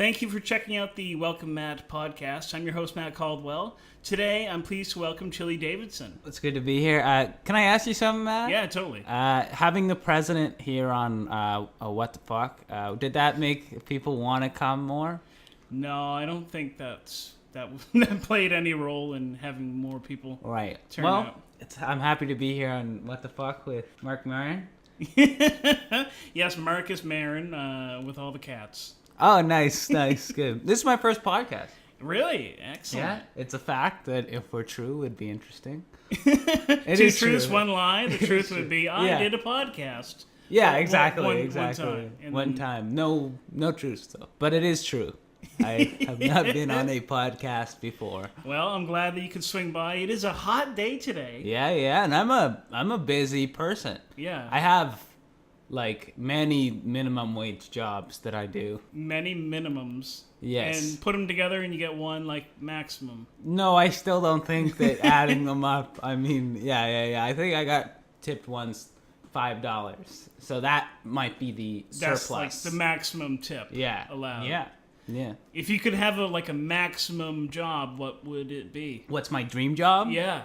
Thank you for checking out the Welcome Matt podcast. I'm your host, Matt Caldwell. Today, I'm pleased to welcome Chili Davidson. It's good to be here. Can I ask you something, Matt? Yeah, totally. Having the president here on What the Fuck, did that make people want to come more? No, I don't think that played any role in having more people turn out. I'm happy to be here on What the Fuck with Mark Maron. Yes, Marcus Maron with all the cats. Oh, nice, good. This is my first podcast. Really? Excellent. Yeah, it's a fact that if we're true, it'd be interesting. Two truths, one lie. The truth would be, I did a podcast. Yeah, exactly. One time. No truth, though. But it is true. I have not been on a podcast before. Well, I'm glad that you could swing by. It is a hot day today. Yeah, and I'm a busy person. Yeah. I have many minimum wage jobs that I do. Many minimums. Yes. And put them together and you get one maximum. No, I still don't think that adding them up. I mean, yeah. I think I got tipped once $5. So that might be the surplus. That's the maximum tip allowed. Yeah. If you could have a maximum job, what would it be? What's my dream job? Yeah.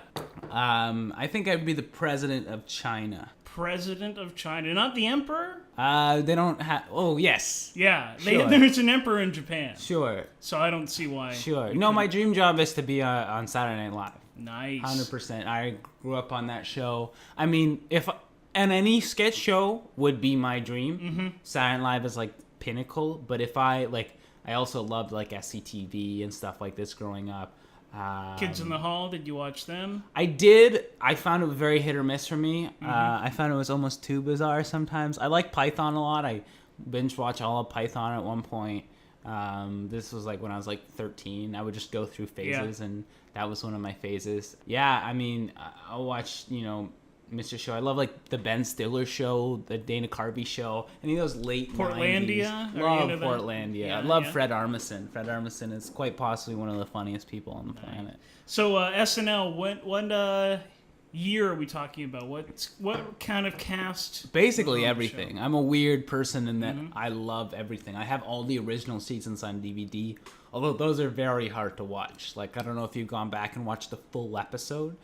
I think I'd be the president of China. President of China, not the emperor? They don't have... Oh, yes. Yeah, sure. There's an emperor in Japan. Sure. So I don't see why. Sure. No, my dream job is to be on Saturday Night Live. Nice. 100%. I grew up on that show. I mean, and any sketch show would be my dream. Mm-hmm. Saturday Night Live is pinnacle, but if I also loved SCTV and stuff like this growing up. Kids in the Hall, did you watch them? I did. I found it very hit or miss for me. Mm-hmm. I found it was almost too bizarre sometimes. I like Python a lot. I binge watch all of Python at one point. This was when I was 13. I would just go through phases, and that was one of my phases. Yeah, I mean, I'll watch, Mr. Show. I love the Ben Stiller show, the Dana Carvey show, any of those late Portlandia. 90s. Love Portlandia. I love Fred Armisen. Fred Armisen is quite possibly one of the funniest people on the planet. So SNL, what year are we talking about? What kind of cast? Basically everything. I'm a weird person in that I love everything. I have all the original seasons on DVD, although those are very hard to watch. I don't know if you've gone back and watched the full episode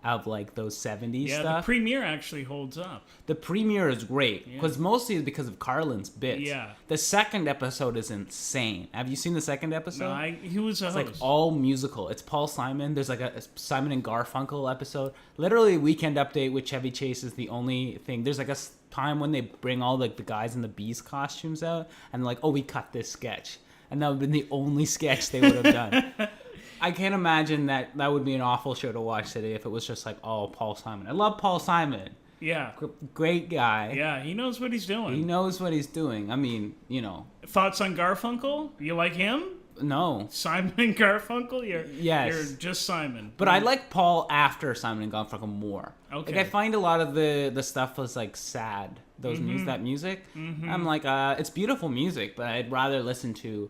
of those 70s stuff. Yeah, the premiere actually holds up. The premiere is great because mostly it's because of Carlin's bits. Yeah. The second episode is insane. Have you seen the second episode? No, he was a host. It's all musical. It's Paul Simon. There's a Simon and Garfunkel episode. Literally, Weekend Update with Chevy Chase is the only thing. There's a time when they bring all the guys in the Bees costumes out and we cut this sketch. And that would have been the only sketch they would have done. I can't imagine that would be an awful show to watch today if it was just Paul Simon. I love Paul Simon. Yeah. Great guy. Yeah, he knows what he's doing. I mean, Thoughts on Garfunkel? You like him? No. Simon and Garfunkel? Yes. You're just Simon. But I like Paul after Simon and Garfunkel more. Okay. I find a lot of the stuff was sad. That music. Mm-hmm. I'm it's beautiful music, but I'd rather listen to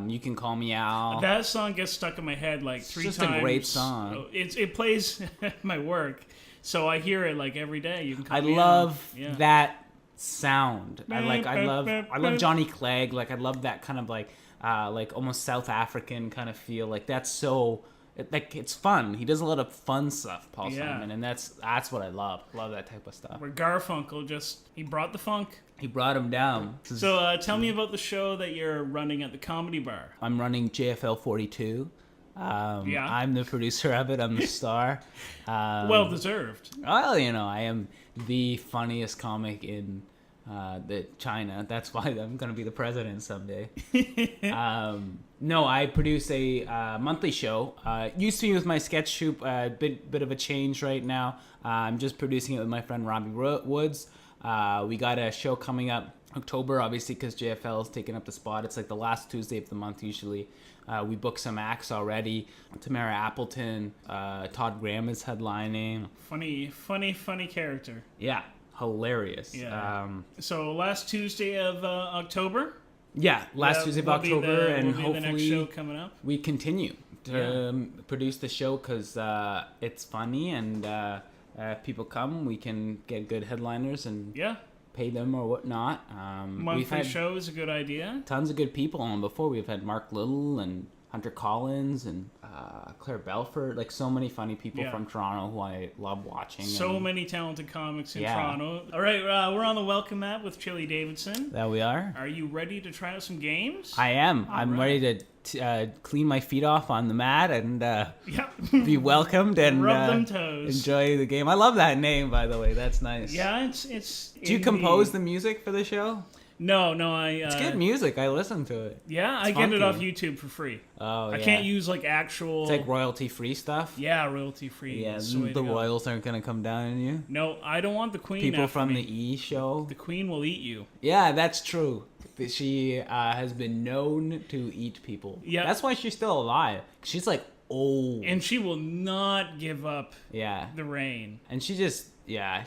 You Can Call Me Al. That song gets stuck in my head 3 times. It's just a great song. It plays at my work, so I hear it every day. You Can Call I Me love Al. that sound. I love Johnny Clegg. I love that kind of almost South African kind of feel. That's so it's fun. He does a lot of fun stuff, Paul Simon, and that's what I love. Love that type of stuff. Where Garfunkel he brought the funk. He brought him down. So tell me about the show that you're running at the Comedy Bar. I'm running JFL 42. I'm the producer of it. I'm the star. Well deserved. Well, I am the funniest comic in China. That's why I'm going to be the president someday. No, I produce a monthly show. Used to be with my sketch troupe. Bit of a change right now. I'm just producing it with my friend Robbie Woods. We got a show coming up October, obviously, because JFL is taking up the spot. It's the last Tuesday of the month usually. We booked some acts already. Tamara Appleton, Todd Graham is headlining. Funny character. Yeah, hilarious. Yeah. So last Tuesday of October? Yeah, last Tuesday of October, and hopefully the next show coming up. We continue to produce the show because it's funny, and if people come, we can get good headliners and pay them or whatnot. Monthly we've had show is a good idea. tons of good people on before. We've had Mark Little and Hunter Collins and Claire Belfort, like so many funny people from Toronto who I love watching. So many talented comics in Yeah. Toronto. All right, we're on the welcome mat with Chili Davidson. There we are. Are you ready to try out some games? I am. All I'm right. ready to clean my feet off on the mat and Yep. be welcomed and Rub them toes. enjoy the game. I love that name, by the way. That's nice. Yeah, it's. Do you compose the music for the show? No, I. It's good music. I listen to it. Yeah, It's I get it funky. off YouTube for free. Oh, I yeah. can't use like actual. It's like royalty-free stuff. Yeah, royalty free. Yeah, That's the way to the go. royals aren't gonna come down on you. No, I don't want the queen. People after from me. the E show. The queen will eat you. Yeah, that's true. She has been known to eat people. Yeah. That's why she's still alive. She's like old. And she will not give up Yeah. the reign. And she just,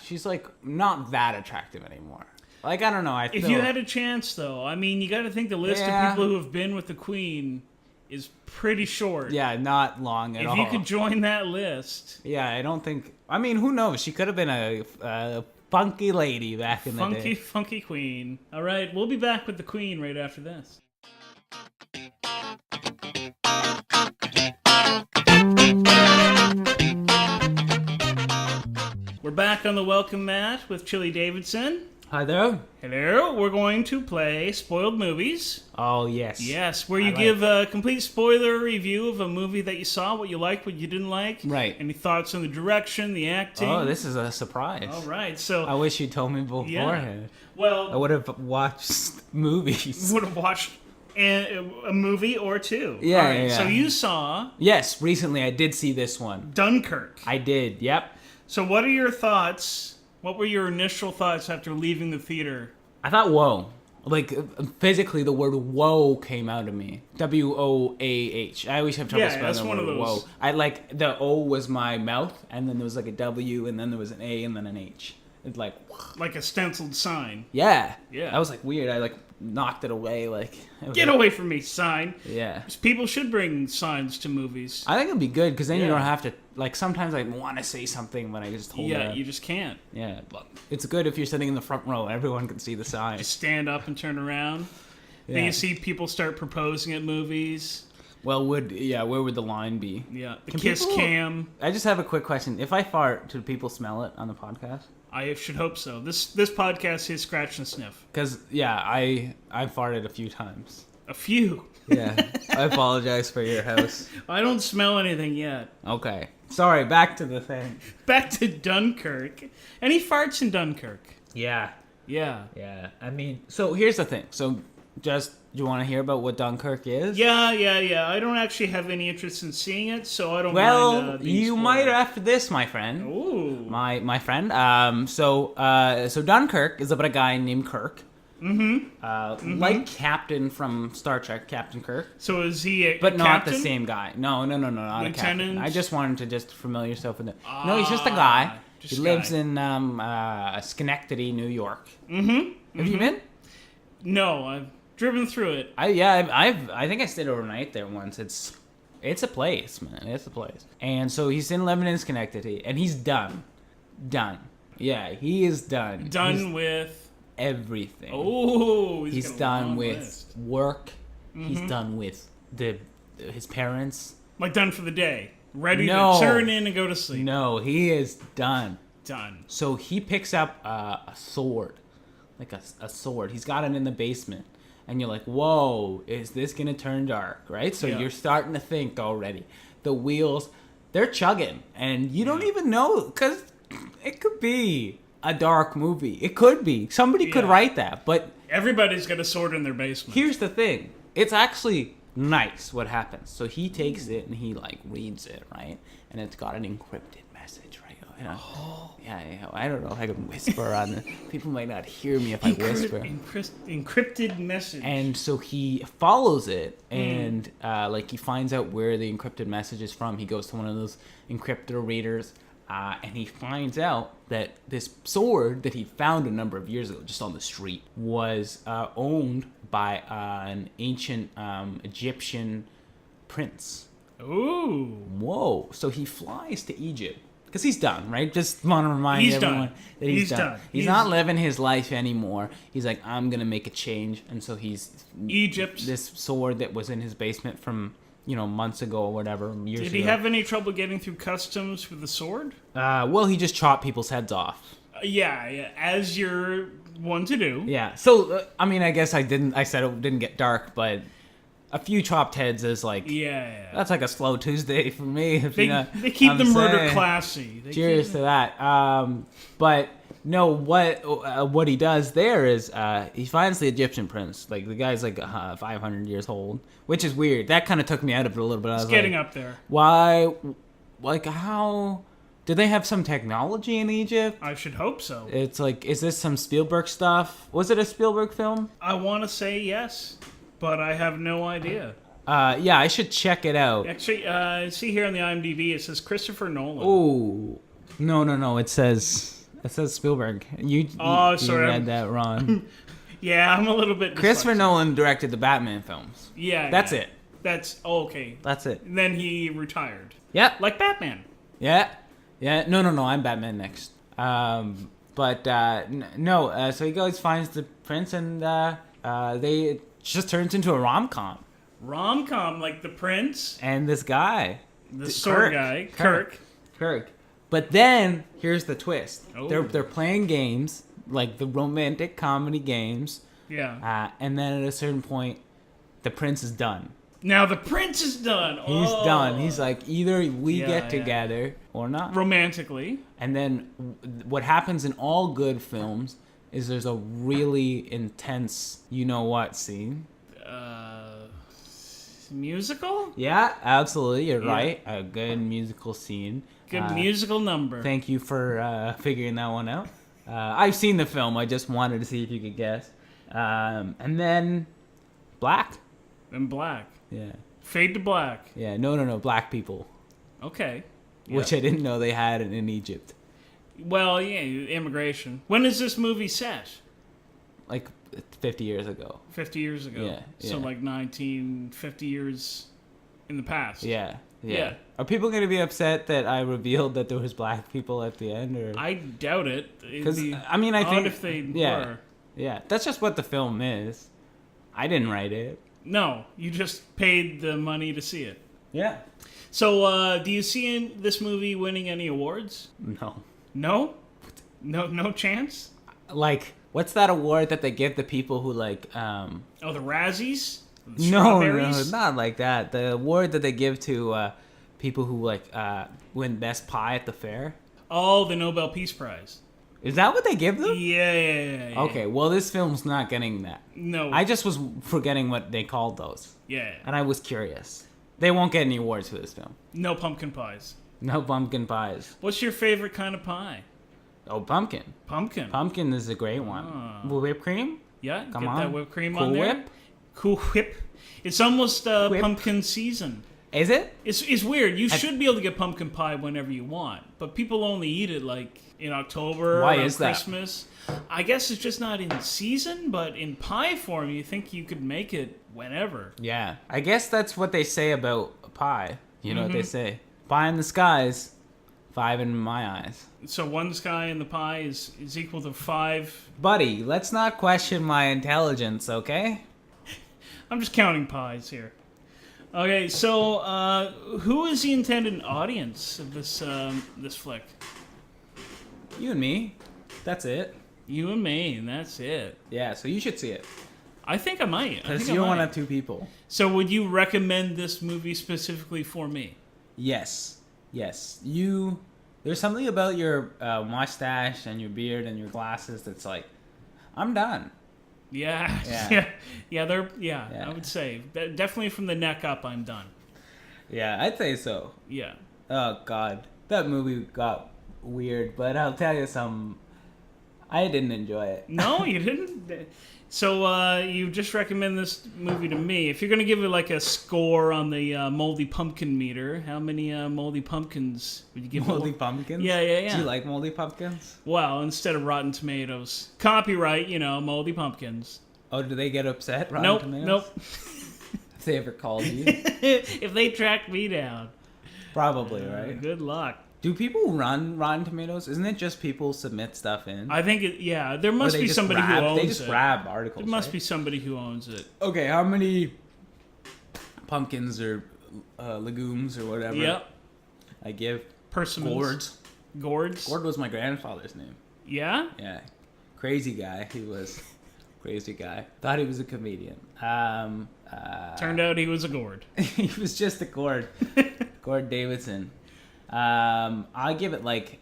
she's like not that attractive anymore. Like, I don't know. I feel, If you had a chance, though, I mean, you got to think the list Yeah. of people who have been with the queen is pretty short. yeah, not long at If all. you could join that list, Yeah, I don't think. I mean, who knows? She could have been a funky lady back in the day. funky queen. All right, we'll be back with the queen right after this. We're back on the welcome mat with Chili Davidson. Hi there. Hello, we're going to play Spoiled Movies. Oh yes. Yes, where you like- give a complete spoiler review of a movie that you saw, what you liked, what you didn't like. Right. Any thoughts on the direction, the acting. Oh, this is a surprise. All right, so I wish you told me beforehand. I well, would have watched movies. would have watched a movie or two. Yeah, All right, yeah. So you saw Yes, recently I did see this one. Dunkirk. I did. Yep. So what are your thoughts? What were your initial thoughts after leaving the theater? I thought whoa. Like physically, the word "whoa" came out of me. WOAH. I always have trouble Yeah, spelling that's the one word of those. whoa. I like the O was my mouth, and then there was like a W, and then there was an A, and then an H. It's like, Like a stenciled sign. yeah, Yeah. That was like weird. I like knocked it away. Like, it was Get like- away from me, sign. Yeah. People should bring signs to movies. I think it'd be good because then you Yeah. don't have to. Like sometimes I want to say something, but I just hold it. Yeah, up. you just can't. Yeah, but it's good if you're sitting in the front row. Everyone can see the sign. Just stand up and turn around. Then Yeah. you see people start proposing at movies. Well, where would the line be? Yeah, the Can kiss people- cam. I just have a quick question. If I fart, do people smell it on the podcast? I should hope so. This podcast is scratch and sniff. Because I farted a few times. A few. Yeah, I apologize for your house. I don't smell anything yet. Okay, sorry. Back to the thing. Back to Dunkirk. Any farts in Dunkirk? Yeah, Yeah. yeah. I mean, so here's the thing. So, just do you want to hear about what Dunkirk is? Yeah. I don't actually have any interest in seeing it, so I don't Well, mind. Being you spoiled. might after this, my friend. Ooh. My friend. So Dunkirk is about a guy named Kirk. Like Captain from Star Trek, Captain Kirk. So is he a But not captain? the same guy. No, not a captain. Lieutenant? I just wanted to just familiar yourself with it. No, he's just a guy. just He a lives guy. in Schenectady, New York. Mm-hmm. Have you been? No, I've driven through it. I think I stayed overnight there once. It's a place, man. It's a place. And so he's living in Schenectady, and he's done. Yeah, he is done. Done He's with. everything. Oh, He's got a done long with list. work. He's done with his parents. Like done for the day. Ready No. to turn in and go to sleep. No, he is done. Done. So he picks up a sword, like a sword. He's got it in the basement, and you're like, "Whoa, is this gonna turn dark?" Right? So Yeah. you're starting to think already. The wheels, they're chugging, and you don't Yeah. even know because it could be a dark movie. It could be. Somebody could Yeah. write that, but Everybody's got a sword in their basement. here's the thing. It's actually nice what happens. So he takes it and he like reads it, right? And it's got an encrypted message, right? You know? Yeah. I don't know if I can whisper on this. People might not hear me if I whisper. Encrypted message. And so he follows it and like he finds out where the encrypted message is from. He goes to one of those encryptor readers. And he finds out that this sword that he found a number of years ago, just on the street, was owned by an ancient Egyptian prince. Ooh. Whoa. So he flies to Egypt. because he's done, right? Just want to remind everyone that he's done. He's not living his life anymore. He's like, I'm gonna make a change, and so he's Egypt. This sword that was in his basement from months ago or whatever. Years Did he have any trouble getting through customs with the sword? Well, he just chopped people's heads off. Yeah, as you're one to do. Yeah. So I mean, I guess I said it didn't get dark, but a few chopped heads is like, that's like a slow Tuesday for me. They keep the murder classy. Cheers to that. But no, what he does there is he finds the Egyptian prince. Like the guy's like 500 years old, which is weird. That kind of took me out of it a little bit. It's getting up there. Why? Like how? Do they have some technology in Egypt? I should hope so. It's like, is this some Spielberg stuff? Was it a Spielberg film? I want to say yes, but I have no idea. Yeah, I should check it out. Actually, see here on the IMDb, it says Christopher Nolan. Oh, no. It says Spielberg. You read that wrong. Yeah, I'm a little bit Christopher Nolan directed the Batman films. Yeah. That's it. Okay. That's it. And then he retired. Yeah. Like Batman. Yeah. No. I'm Batman next. So he goes, finds the prince, and it just turns into a rom-com. Rom-com, like the prince and this guy, the sword guy, Kirk. But then here's the twist. Oh. They're playing games, like the romantic comedy games. Yeah. And then at a certain point, the prince is done. Now the prince is done. He's done. He's like, either we get together or not. Romantically. And then what happens in all good films is there's a really intense you-know-what scene. Musical? Yeah, absolutely. You're right. A good musical scene. Good musical number. Thank you for figuring that one out. I've seen the film. I just wanted to see if you could guess. And then black. And black. Yeah. Fade to black. Yeah. No. Black people. Okay. Which I didn't know they had in Egypt. Well, yeah, immigration. When is this movie set? Like 50 years ago. 50 years ago. Yeah. So like 50 years in the past. Yeah. Are people going to be upset that I revealed that there was black people at the end? Or I doubt it. Because I think if they were. Yeah, that's just what the film is. I didn't write it. No, you just paid the money to see it. Yeah. So, do you see this movie winning any awards? No. No? No chance? Like, what's that award that they give the people who like? The Razzies? No, not like that. The award that they give to people who like win best pie at the fair. Oh, the Nobel Peace Prize. Is that what they give them? Yeah. Okay, well, this film's not getting that. No. I just was forgetting what they called those. Yeah. And I was curious. They won't get any awards for this film. No pumpkin pies. No pumpkin pies. What's your favorite kind of pie? Oh, pumpkin. Pumpkin. Pumpkin is a great one. Whipped cream? Yeah, Come get on. that whipped cream Cool on there. Whip? Cool Whip. It's almost pumpkin season. Is it? It's weird. You should be able to get pumpkin pie whenever you want, but people only eat it like in October. Why around is that? Christmas. I guess it's just not in season, but in pie form, you think you could make it whenever. Yeah. I guess that's what they say about pie. You know what they say? Pie in the skies, 5 in my eyes. So one sky in the pie is equal to 5. Buddy, let's not question my intelligence, okay? I'm just counting pies here. Okay, so who is the intended audience of this flick? You and me. That's it. You and me, and that's it. Yeah, so you should see it. I think I might. Because you're one of 2 people. So would you recommend this movie specifically for me? Yes. There's something about your mustache and your beard and your glasses that's like, I'm done. Yeah. I would say definitely from the neck up, I'm done. Yeah, I'd say so. Yeah. Oh God, that movie got weird, but I'll tell you something. I didn't enjoy it. No, you didn't. So you just recommend this movie to me. If you're gonna give it like a score on the moldy pumpkin meter, how many moldy pumpkins would you give? Moldy pumpkins? Yeah. Do you like moldy pumpkins? Well, instead of Rotten Tomatoes, copyright, moldy pumpkins. Oh, do they get upset? Rotten Tomatoes? Nope. If they ever called you, if they tracked me down, probably right. Good luck. Do people run Rotten Tomatoes? Isn't it just people submit stuff in? I think there must be somebody who owns it. They just grab articles. There must be somebody who owns it. Okay, how many pumpkins or legumes or whatever? Yep. I give Persimmons. Gourds. Gord was my grandfather's name. Yeah? Yeah. Crazy guy. He was crazy guy. Thought he was a comedian. Turned out he was a gourd. He was just a Gord. Gord Davidson. I give it like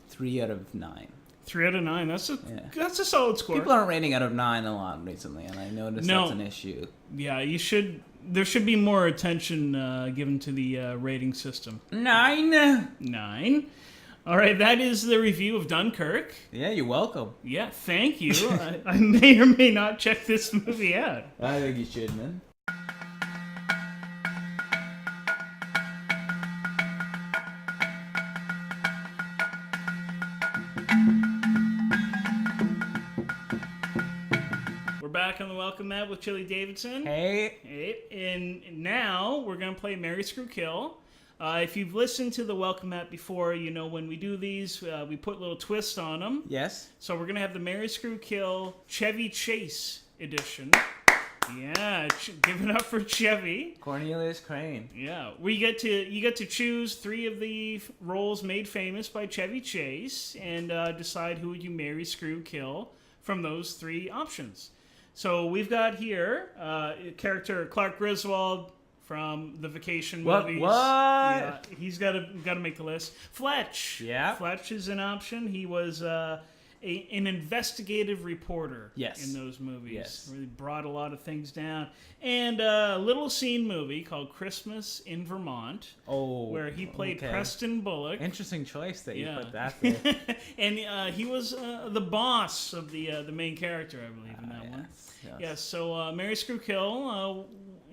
3 out of 9. 3 out of 9. That's a solid score. People aren't rating out of 9 a lot recently, and I noticed that's an issue. Yeah, you should. There should be more attention given to the rating system. 9. All right, that is the review of Dunkirk. Yeah, you're welcome. Yeah, thank you. I may or may not check this movie out. I think you should, man. Back on the Welcome Mat with Chili Davidson. Hey. And now we're going to play Marry, Screw, Kill. If you've listened to the Welcome Mat before, you know when we do these, we put little twists on them. Yes. So we're going to have the Marry, Screw, Kill Chevy Chase edition. Yeah, give it up for Chevy. Cornelius Crane. Yeah, you get to choose 3 of the roles made famous by Chevy Chase and decide who would you marry, screw, kill from those 3 options. So we've got here character Clark Griswold from the Vacation movies. What? Yeah, he's got to make the list. Fletch. Yeah. Fletch is an option. He was an investigative reporter in those movies. Yes. Really brought a lot of things down. And a little scene movie called Christmas in Vermont. Oh, where he played Preston Bullock. Interesting choice that you put that there. And he was the boss of the main character, I believe, in that one. Yes. Yes. So Marry, Screw, Kill.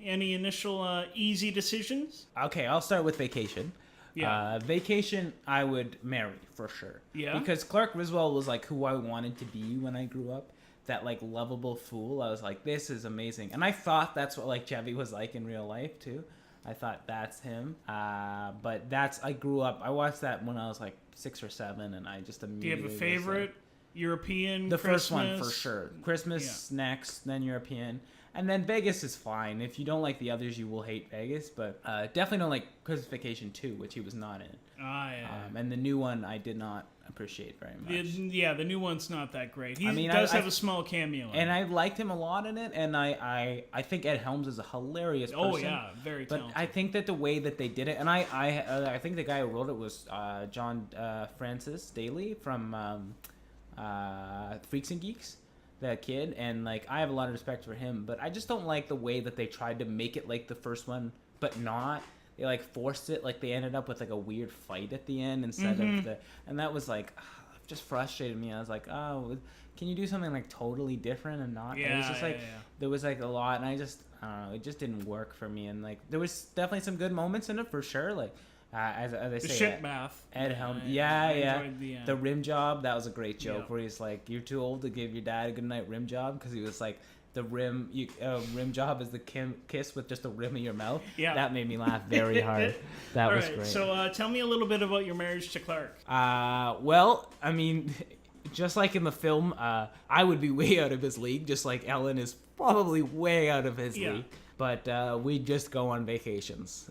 Any initial easy decisions? Okay, I'll start with Vacation. Yeah. Vacation, I would marry for sure. Yeah. Because Clark Griswold was like who I wanted to be when I grew up. That like lovable fool. I was like, this is amazing, and I thought that's what like Chevy was like in real life too. I thought that's him. But I grew up. I watched that when I was like 6 or 7, and I just immediately. Do you have a favorite European? The Christmas? first one for sure. Christmas next, then European. And then Vegas is fine. If you don't like the others, you will hate Vegas. But definitely don't like Christmas Vacation 2, which he was not in. And the new one I did not appreciate very much. The new one's not that great. He does have a small cameo in and it. I liked him a lot in it. And I think Ed Helms is a hilarious person. Oh, yeah. Very talented. But I think that the way that they did it, and I think the guy who wrote it was John Francis Daly from Freaks and Geeks. That kid, and like I have a lot of respect for him, but I just don't like the way that they tried to make it like the first one, but not. They like forced it, like they ended up with like a weird fight at the end instead of and that was like just frustrated me. I was like, oh, can you do something like totally different and not? Yeah, it was just like there was like a lot, and I don't know, it just didn't work for me. And like there was definitely some good moments in it for sure, like. As I say, the shit bath. Ed Helms. The rim job. That was a great joke where he's like, "You're too old to give your dad a good night rim job," because he was like, "The rim job is the kiss with just the rim of your mouth." Yeah, that made me laugh very hard. That was great. So tell me a little bit about your marriage to Clark. Well, I mean, just like in the film, I would be way out of his league, just like Ellen is probably way out of his league. But we just go on vacations.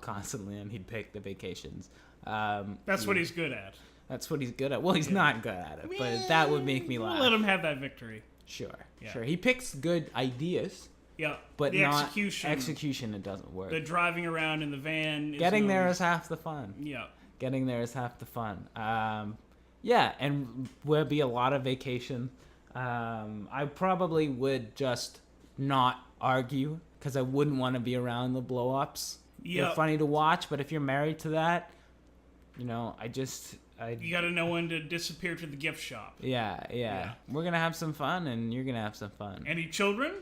Constantly, and he'd pick the vacations. That's what he's good at. That's what he's good at. Well, he's not good at it, but that would make me laugh. We'll let him have that victory. Sure. He picks good ideas. Yeah, but the not execution. It doesn't work. The driving around in the van. Getting there is half the fun. Yeah. Getting there is half the fun. And would be a lot of vacation. I probably would just not argue because I wouldn't want to be around the blow-ups. They're funny to watch, but if you're married to that, you know, you got to know when to disappear to the gift shop. Yeah. We're going to have some fun, and you're going to have some fun. Any children?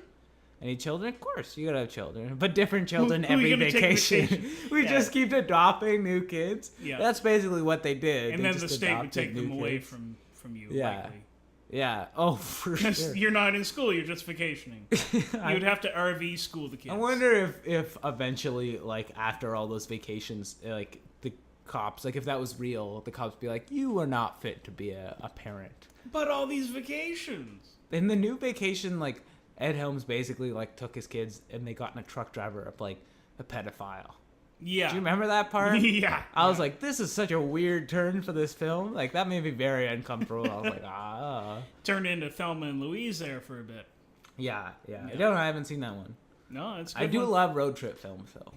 Any children? Of course, you got to have children. But different children every vacation. We just keep adopting new kids. Yeah. That's basically what they did. And then the state would take them away from you, likely. Yeah. Oh, for sure. You're not in school. You're just vacationing. You would have to RV school the kids. I wonder if eventually, like, after all those vacations, like, the cops. Like, if that was real, the cops would be like, you are not fit to be a parent. But all these vacations. In the new Vacation, like, Ed Helms basically, like, took his kids and they got in a truck driver of, like, a pedophile. Yeah. Do you remember that part? Yeah. I was like, this is such a weird turn for this film. Like, that made me very uncomfortable. I was like, Turned into Thelma and Louise there for a bit. Yeah. I haven't seen that one. No, it's good. I do love road trip films, though.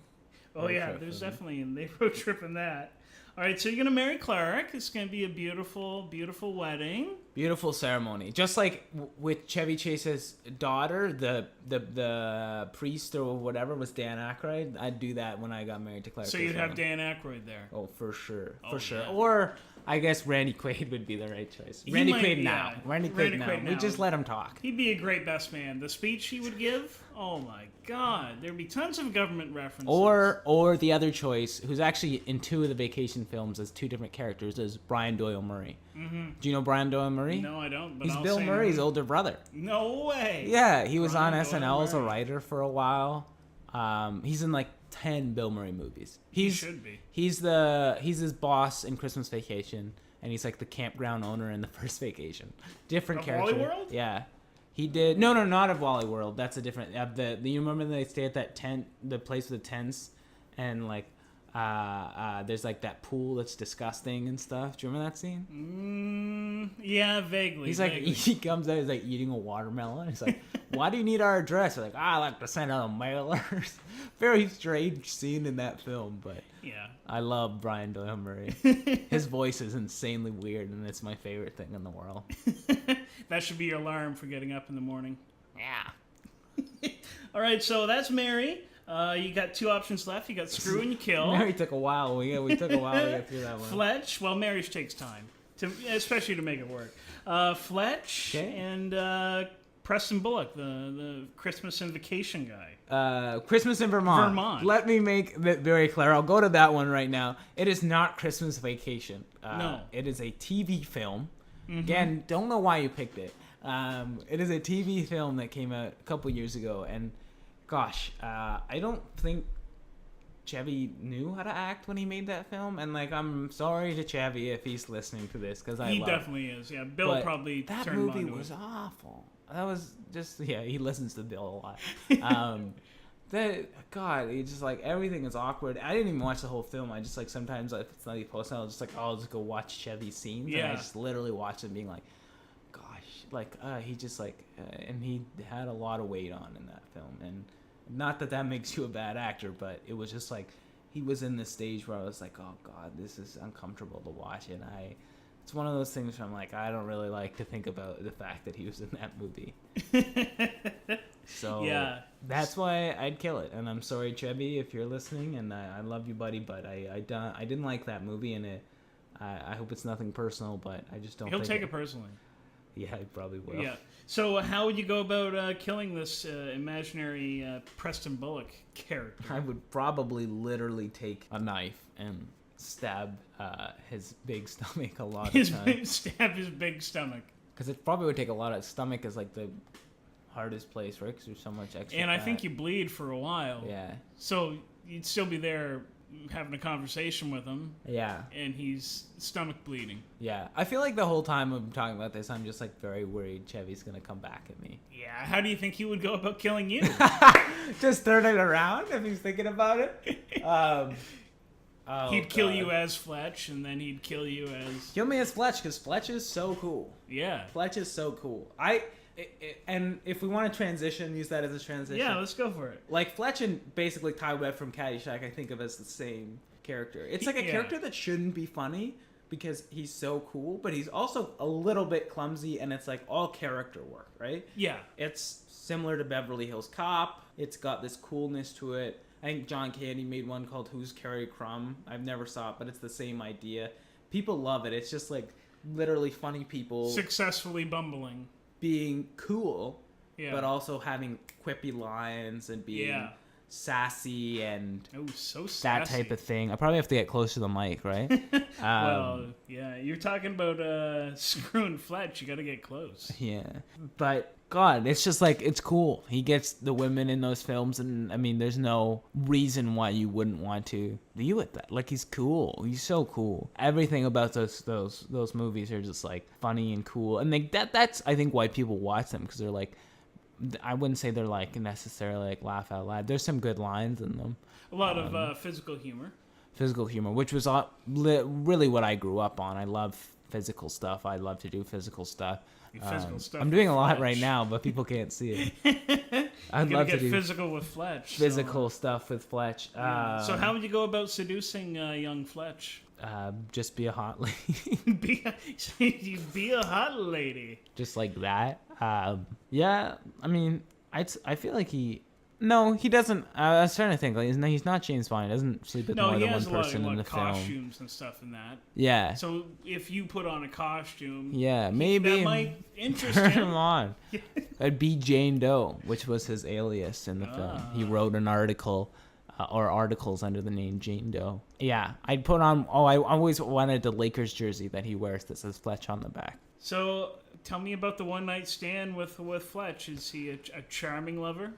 Oh, yeah, there's definitely, they road trip in that. All right, so you're going to marry Clark. It's going to be a beautiful, beautiful wedding. Beautiful ceremony. Just like with Chevy Chase's daughter, the priest or whatever was Dan Aykroyd. I'd do that when I got married to Clark. So you'd have Dan Aykroyd there. Oh, for sure. Oh, For sure. yeah. Or I guess Randy Quaid would be the right choice. Randy Quaid now. Randy Quaid now. We just let him talk. He'd be a great best man. The speech he would give, oh my God. There'd be tons of government references. Or the other choice, who's actually in two of the Vacation films as two different characters, is Brian Doyle Murray. Mm-hmm. Do you know Brian Doyle Murray? No, I don't. But He's I'll Bill say Murray's no. older brother. No way. Yeah, he was Brian on Doyle SNL as a Murray. writer for a while. He's in like 10 Bill Murray movies. He should be. He's his boss in Christmas Vacation, and he's like the campground owner in the first Vacation. Different Of character. Wally World? Yeah. He did no, not of Wally World. That's a different. You remember they stay at that tent, the place with the tents, and like there's like that pool that's disgusting and stuff. Do you remember that scene? Yeah, vaguely. He's like, vaguely. he comes out, he's like eating a watermelon. He's like, why do you need our address? We're like, I like to send out mailers. Very strange scene in that film, but Yeah. I love Brian Doyle Murray. His voice is insanely weird, and it's my favorite thing in the world. That should be your alarm for getting up in the morning. Yeah. All right, so that's Mary. You got two options left. You got Screw and Kill. Mary took a while. We took a while to get through that one. Fletch. Well, marriage takes time, especially to make it work. Fletch Okay. and Preston Bullock, the Christmas and Vacation guy. Christmas in Vermont. Vermont. Let me make that very clear. I'll go to that one right now. It is not Christmas Vacation. No. It is a TV film. Mm-hmm. Again, don't know why you picked it. It is a TV film that came out a couple years ago, and gosh, I don't think Chevy knew how to act when he made that film. And like, I'm sorry to Chevy if he's listening to this, because He definitely is. Yeah, Bill probably that turned him movie on to was it. awful. That was just he listens to Bill a lot. God, it's just like everything is awkward. I didn't even watch the whole film. I just like sometimes if it's not even posted, I'll just like I'll just go watch Chevy's scenes. Yeah. And I just literally watch it being like, gosh, like he just like and he had a lot of weight on in that film. And not that makes you a bad actor, but it was just like he was in this stage where I was like, oh God, this is uncomfortable to watch. And it's one of those things where I'm like, I don't really like to think about the fact that he was in that movie. So Yeah. that's why I'd kill it. And I'm sorry, Chevy, if you're listening, and I love you, buddy, but I didn't like that movie, and I hope it's nothing personal, but I just don't. He'll think take it personally. Yeah, he probably will. Yeah. So how would you go about killing this imaginary Preston Bullock character? I would probably literally take a knife and stab his big stomach a lot of times. Stab his big stomach. Because it probably would take a lot of stomach is like the hardest place, right? Because there's so much extra And I fat. think you bleed for a while. Yeah. So you'd still be there having a conversation with him, Yeah. and he's stomach bleeding. Yeah. I feel like the whole time I'm talking about this, I'm just like very worried Chevy's going to come back at me. Yeah. How do you think he would go about killing you? Just turn it around if he's thinking about it. He'd kill you as Fletch, and then he'd kill you as... Kill me as Fletch, because Fletch is so cool. Yeah. Fletch is so cool. And if we want to transition, use that as a transition. Yeah, let's go for it. Like Fletch and basically Ty Webb from Caddyshack, I think of as the same character. It's like a character that shouldn't be funny because he's so cool, but he's also a little bit clumsy, and it's like all character work, right? Yeah. It's similar to Beverly Hills Cop. It's got this coolness to it. I think John Candy made one called Who's Carrie Crumb. I've never saw it, but it's the same idea. People love it. It's just like literally funny people Successfully bumbling. being cool, Yeah. but also having quippy lines and being sassy and Oh, so sassy. that type of thing. I probably have to get close to the mic, right? Well, yeah, you're talking about screwing Fletch. You got to get close. Yeah. But God, it's just like, it's cool. He gets the women in those films, and I mean, there's no reason why you wouldn't want to be with that. Like, he's cool. He's so cool. Everything about those movies are just like funny and cool, and like that's I think why people watch them, because they're like, I wouldn't say they're like necessarily like laugh out loud. There's some good lines in them. A lot of physical humor. Physical humor, which was really what I grew up on. I love physical stuff. I love to do physical stuff. Physical stuff. I'm doing a lot Fletch. right now, but people can't see it. I'd love to do physical with Fletch. physical stuff with Fletch. So how would you go about seducing young Fletch? Just be a hot lady. be a hot lady. Just like that. Yeah, I mean, I feel like he doesn't. I was trying to think. Like, he's not James Bond. He doesn't sleep with more than one person in the film. Costumes and stuff in that. Yeah. So if you put on a costume, maybe that might interest turn him. him on. It'd be Jane Doe, which was his alias in the film. He wrote an article or articles under the name Jane Doe. Yeah, I'd put on. I always wanted the Lakers jersey that he wears that says Fletch on the back. So tell me about the one night stand with Fletch. Is he a charming lover?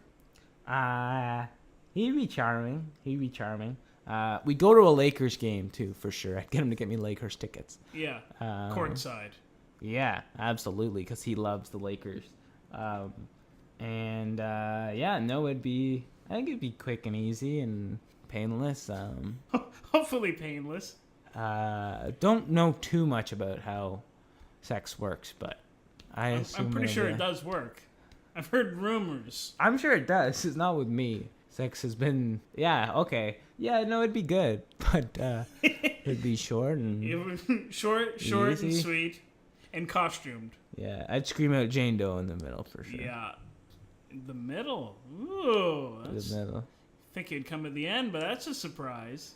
He'd be charming. We go to a Lakers game too, for sure. I'd get him to get me Lakers tickets. Yeah, courtside. Yeah, absolutely, because he loves the Lakers. I think it'd be quick and easy and painless. Hopefully painless. Don't know too much about how sex works, but I'm pretty sure it does work. I've heard rumors. I'm sure it does. It's not with me. Sex has been... Yeah, okay. Yeah, no, it'd be good. But it'd be short and... short easy. and sweet. And costumed. Yeah, I'd scream out Jane Doe in the middle for sure. Yeah. In the middle? Ooh. The middle. I think it'd come at the end, but that's a surprise.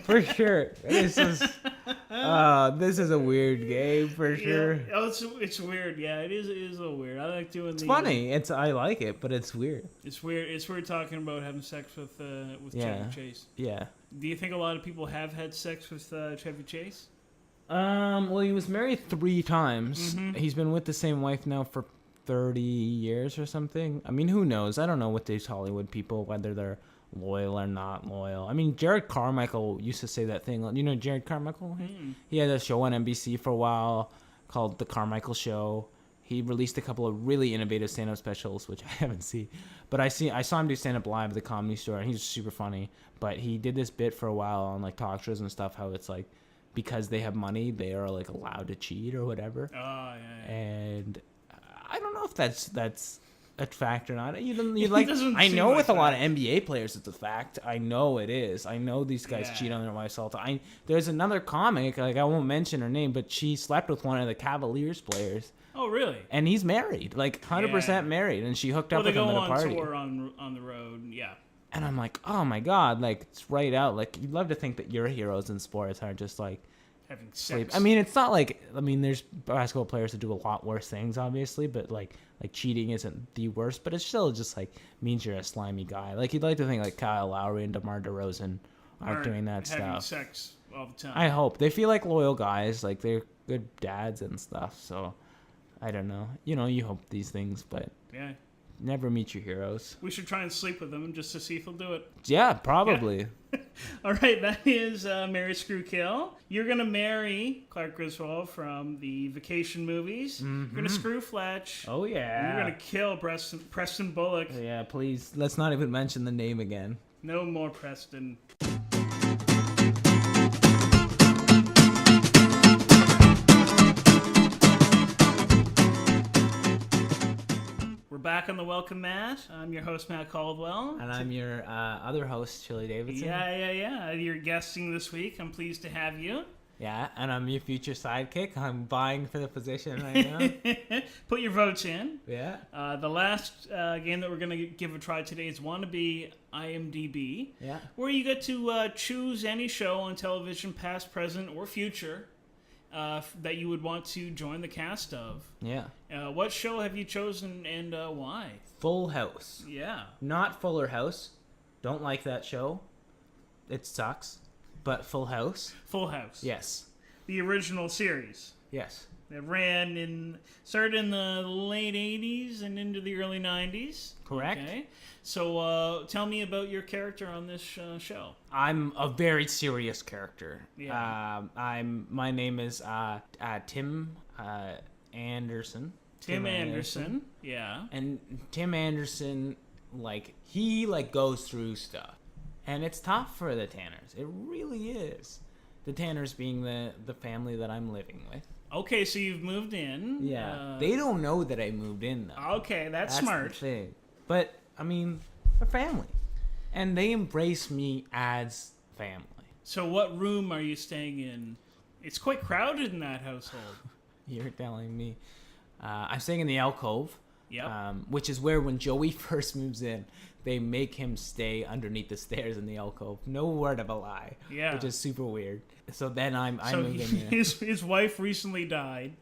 For sure. This is a weird game for sure. Yeah. Oh, it's weird. Yeah, it is a little weird. I like doing It's funny. I like it, but it's weird. It's weird. It's weird talking about having sex with Chevy Chase. Yeah. Do you think a lot of people have had sex with Chevy Chase? Well, he was married 3 times. Mm-hmm. He's been with the same wife now for 30 years or something. I mean, who knows? I don't know with these Hollywood people, whether they're loyal or not loyal. I mean, Jared Carmichael used to say that thing. You know Jared Carmichael? Mm. He had a show on NBC for a while called The Carmichael Show. He released a couple of really innovative stand-up specials, which I haven't seen. But I saw him do stand-up live at the Comedy Store, and he's super funny. But he did this bit for a while on like talk shows and stuff, how it's like, because they have money, they are like allowed to cheat or whatever. Oh, yeah. And I don't know if that's a fact or not. You like? I know like with that. a lot of NBA players, it's a fact. I know it is. I know these guys cheat on their wives all the time. There's another comic, like I won't mention her name, but she slept with one of the Cavaliers players. Oh, really? And he's married, like 100% married, and she hooked up with him at a party. They go on tour on the road, yeah. And I'm like, oh my god, like it's right out. Like you'd love to think that your heroes in sports are just like having sex. Sleep. I mean, it's not like, I mean, there's basketball players that do a lot worse things, obviously, but like cheating isn't the worst, but it still just like means you're a slimy guy. Like you'd like to think like Kyle Lowry and DeMar DeRozan aren't doing that having stuff. Sex all the time. I hope they feel like loyal guys, like they're good dads and stuff. So I don't know. You hope these things, but yeah. Never meet your heroes. We should try and sleep with them just to see if he'll do it. Yeah, probably. Yeah. All right, that is Marry, Screw, Kill. You're going to marry Clark Griswold from the Vacation movies. Mm-hmm. You're going to screw Fletch. Oh, yeah. And you're going to kill Preston Bullock. Yeah, please. Let's not even mention the name again. No more Preston. Back on the Welcome Mat. I'm your host, Matt Caldwell. And I'm your other host, Chili Davidson. Yeah. You're guesting this week. I'm pleased to have you. Yeah, and I'm your future sidekick. I'm vying for the position right now. Put your votes in. Yeah. The last game that we're going to give a try today is Be IMDb. Yeah. Where you get to choose any show on television, past, present, or future, that you would want to join the cast of. Yeah. What show have you chosen and why? Full House. Yeah. Not Fuller House. Don't like that show. It sucks. But Full House. Full House. Yes. The original series. Yes. that started in the late 80s and into the early 90s. Correct. Okay. So tell me about your character on this show. I'm a very serious character. Yeah. My name is Tim Anderson. Tim Anderson. Yeah. And Tim Anderson, he goes through stuff. And it's tough for the Tanners. It really is. The Tanners being the family that I'm living with. Okay, so you've moved in. Yeah. They don't know that I moved in, though. Okay, that's smart. The thing. But, I mean, they're family. And they embrace me as family. So what room are you staying in? It's quite crowded in that household. You're telling me. I'm staying in the alcove. Yep. Which is where when Joey first moves in, they make him stay underneath the stairs in the alcove. No word of a lie. Yeah. Which is super weird. So then I'm moving in. His wife recently died.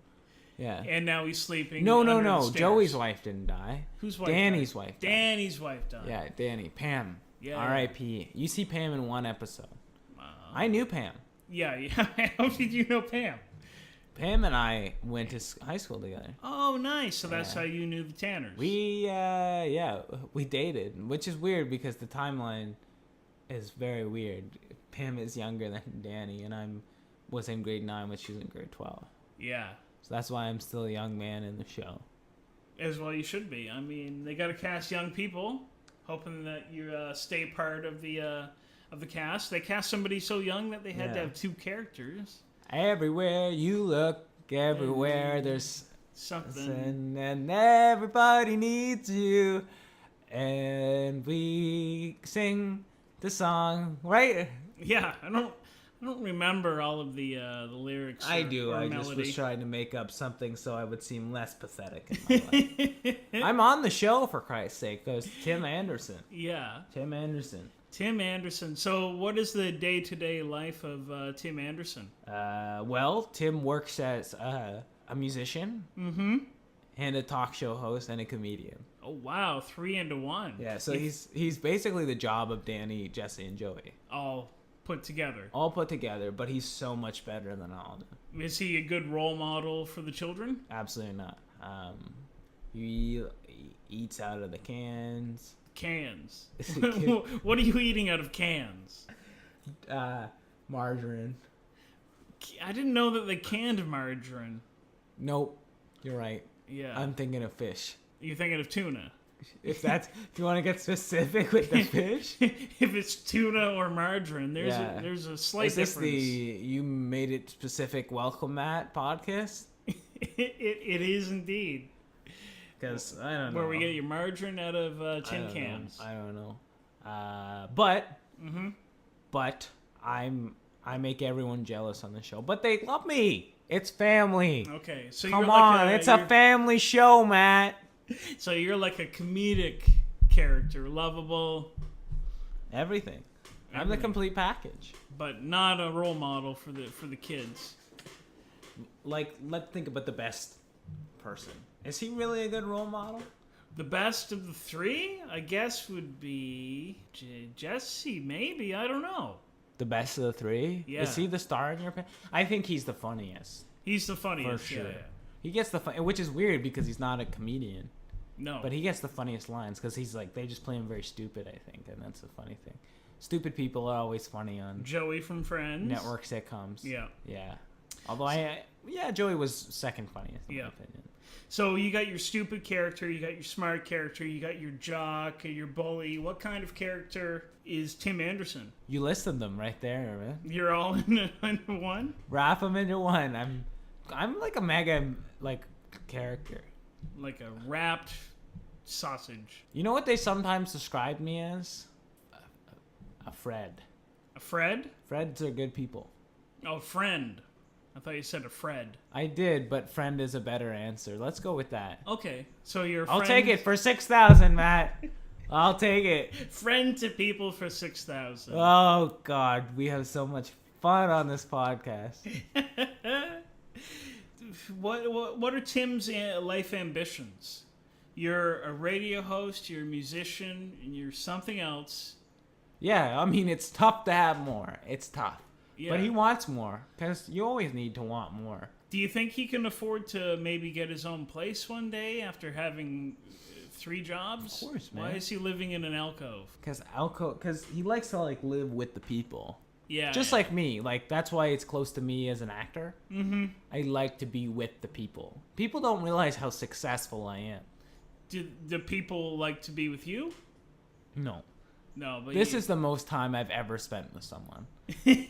Yeah. And now he's sleeping. No. under the stairs. Joey's wife didn't die. Whose wife? Danny's died? wife. Died. Danny's wife died. Yeah, Danny. Pam. Yeah. R.I.P. You see Pam in one episode. I knew Pam. Yeah. How did you know Pam? Pam and I went to high school together. Oh, nice. So that's how you knew the Tanners. We dated, which is weird because the timeline is very weird. Pam is younger than Danny, and was in grade 9 when she was in grade 12. Yeah. So that's why I'm still a young man in the show. As well you should be. I mean, they got to cast young people, hoping that you stay part of the cast. They cast somebody so young that they had to have 2 characters. Everywhere you look, everywhere there's something, and everybody needs you, and we sing the song, right? Yeah, I don't remember all of the lyrics. I do. I melody. just was trying to make up something so I would seem less pathetic in my life. I'm on the show, for Christ's sake. Goes Tim Anderson. Yeah. Tim Anderson. Tim Anderson. So what is the day-to-day life of Tim Anderson? Well, Tim works as a musician and a talk show host and a comedian. Oh, wow. 3 into 1. Yeah, so he's basically the job of Danny, Jesse, and Joey. All put together. All put together, but he's so much better than all of them. Is he a good role model for the children? Absolutely not. He eats out of the cans. Cans. What are you eating out of cans? Margarine. I didn't know that they canned margarine. Nope. You're right. Yeah. I'm thinking of fish. You're thinking of tuna. If you want to get specific with the fish, if it's tuna or margarine, there's a slight difference. Is this you made it specific? Welcome, Matt podcast. It is indeed. Because I don't know where we get your margarine out of tin cans. I don't know. But I make everyone jealous on the show. But they love me. It's family. Okay, so come on, it's a family show, Matt. So you're like a comedic character, lovable. Everything. I'm the complete package. But not a role model for the kids. Let's think about the best person. Is he really a good role model? The best of the 3, I guess, would be Jesse, maybe. I don't know. The best of the 3? Yeah. Is he the star in your opinion? I think he's the funniest. He's the funniest, for sure. Yeah. He gets the fun, which is weird because he's not a comedian. No. But he gets the funniest lines because he's they just play him very stupid, I think, and that's the funny thing. Stupid people are always funny on Joey from Friends. Network sitcoms. Yeah. Yeah. Although Joey was second funniest in my opinion. So you got your stupid character, you got your smart character, you got your jock, your bully. What kind of character is Tim Anderson? You listed them right there, man. You're all into one? Wrap them into one. I'm like a mega character. Like a wrapped sausage. You know what they sometimes describe me as? A Fred. A Fred? Freds are good people. Oh, friend. I thought you said a Fred. I did, but friend is a better answer. Let's go with that. Okay, so you're a I'll friend. take it for 6,000, Matt. I'll take it. Friend to people for 6,000. Oh, God. We have so much fun on this podcast. What are Tim's life ambitions? You're a radio host, you're a musician, and you're something else. Yeah, I mean, it's tough to have more. It's tough. Yeah. But he wants more, because you always need to want more. Do you think he can afford to maybe get his own place one day after having 3 jobs? Of course, man. Why is he living in an alcove? Because he likes to like live with the people. Yeah. Just like me. Like, that's why it's close to me as an actor. Mm-hmm. I like to be with the people. People don't realize how successful I am. Do people like to be with you? No. No, but This is the most time I've ever spent with someone.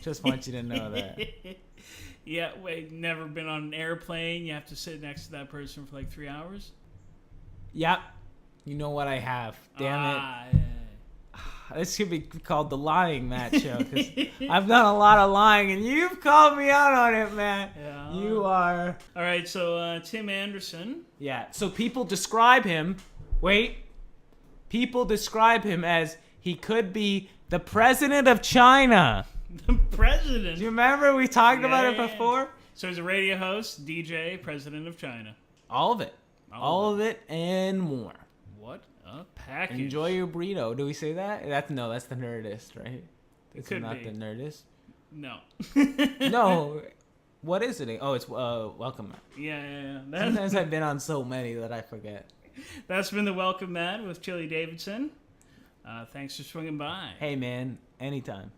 Just want you to know that. Yeah, wait, never been on an airplane. You have to sit next to that person for like 3 hours? Yep. You know what I have. Damn it. Yeah. This should be called the Lying Matt Show, because I've done a lot of lying, and you've called me out on it, Matt. Yeah. You are... All right, so Tim Anderson. Yeah, so people describe him... Wait. People describe him as he could be the president of China. The president? Do you remember we talked about it before? So he's a radio host, DJ, president of China. All of it. All of it and more. What a package. Enjoy your burrito. Do we say that? That's the Nerdist, right? It's could not be. the Nerdist. No. No. What is it? Oh, it's Welcome Mat. Yeah. Sometimes I've been on so many that I forget. That's been the Welcome Mat with Chili Davidson. Thanks for swinging by. Hey, man. Anytime.